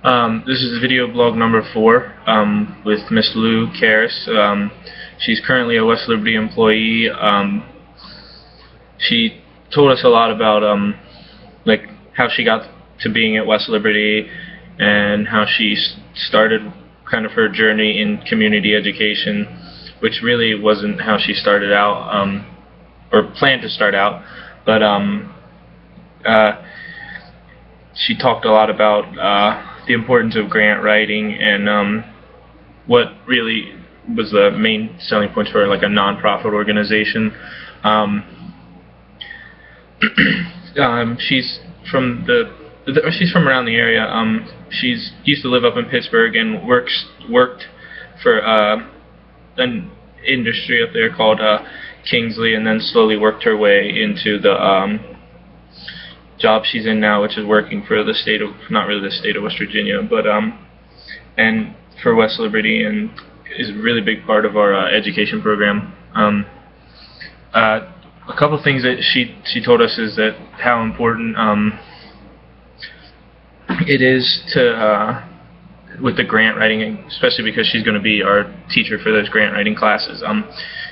This is video blog number 4 with Miss Lou Karras. She's currently a West Liberty employee. She told us a lot about like how she got to being at West Liberty and how she started kind of her journey in community education, which really wasn't how she started out or planned to start out, but she talked a lot about the importance of grant writing and what really was the main selling points for like a non-profit organization. She's from she's from around the area. She's used to live up in Pittsburgh and worked for an industry up there called Kingsley, and then slowly worked her way into the job she's in now, which is working for the state of, not really the state of West Virginia, but and for West Liberty, and is a really big part of our education program. A couple things that she told us is that how important it is to with the grant writing, especially because she's going to be our teacher for those grant writing classes.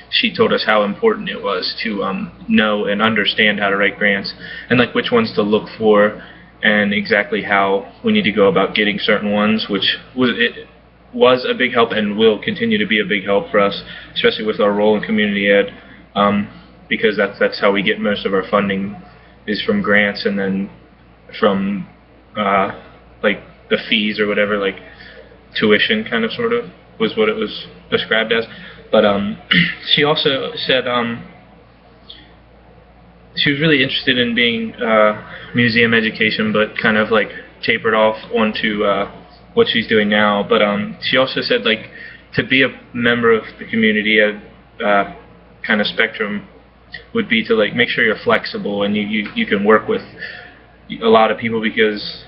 She told us how important it was to know and understand how to write grants, and like which ones to look for, and exactly how we need to go about getting certain ones, which was a big help and will continue to be a big help for us, especially with our role in community ed, because that's how we get most of our funding, is from grants, and then from like the fees or whatever, like tuition kind of sort of was what it was described as. But she also said she was really interested in being museum education, but kind of like tapered off onto what she's doing now. But she also said like to be a member of the community ed kind of spectrum would be to like make sure you're flexible and you can work with a lot of people, because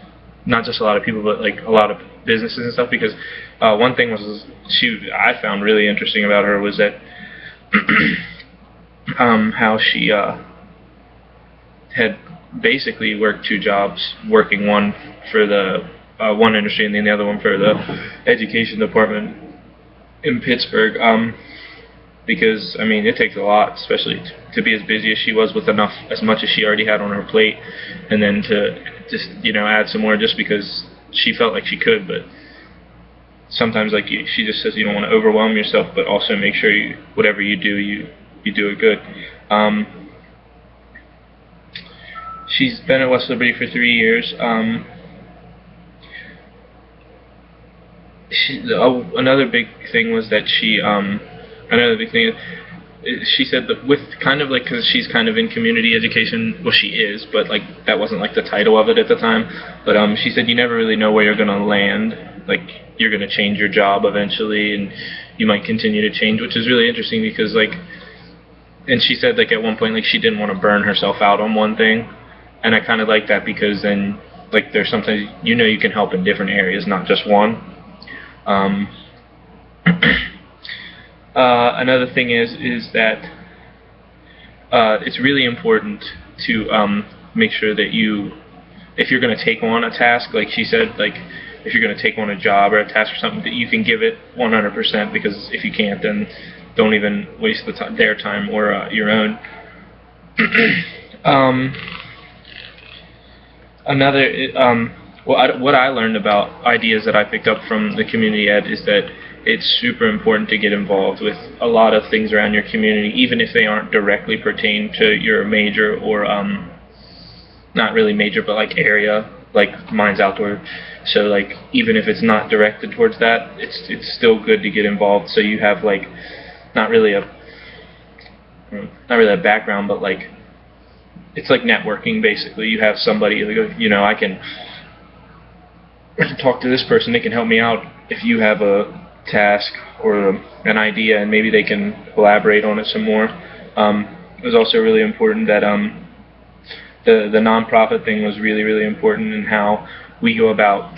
not just a lot of people, but like a lot of businesses and stuff. Because one thing I found really interesting about her was that how she had basically worked 2 jobs, working one for the one industry and then the other one for the education department in Pittsburgh. Because I mean, it takes a lot, especially to be as busy as she was with as much as she already had on her plate, and then to just add some more just because she felt like she could. But sometimes, like she just says, you don't want to overwhelm yourself, but also make sure whatever you do, you do it good. She's been at West Liberty for 3 years. Another big thing was that she said that with kind of like, because she's kind of in community education, well she is, but like that wasn't like the title of it at the time, but she said you never really know where you're going to land. Like you're going to change your job eventually, and you might continue to change, which is really interesting because like, and she said like at one point like she didn't want to burn herself out on one thing, and I kind of like that, because then like there's sometimes you can help in different areas, not just one. Another thing is that it's really important to make sure that if you're going to take on a task, like she said, like if you're going to take on a job or a task or something, that you can give it 100%, because if you can't, then don't even waste their time or your own. What I learned about ideas that I picked up from the community ed is that it's super important to get involved with a lot of things around your community, even if they aren't directly pertain to your major, or not really major, but like area, like mine's outdoor. So like even if it's not directed towards that, it's still good to get involved, so you have like not really a background, but like it's like networking basically. You have somebody like, I can talk to this person, they can help me out if you have a task or an idea, and maybe they can elaborate on it some more. It was also really important that the nonprofit thing was really, really important, in how we go about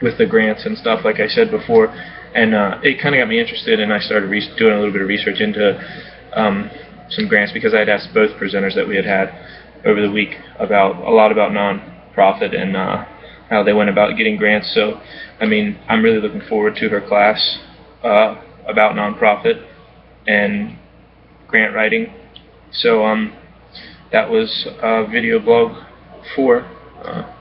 with the grants and stuff, like I said before. And it kind of got me interested, and I started doing a little bit of research into some grants, because I had asked both presenters that we had over the week a lot about nonprofit and how they went about getting grants. So, I mean, I'm really looking forward to her class about nonprofit and grant writing. So, that was video blog 4.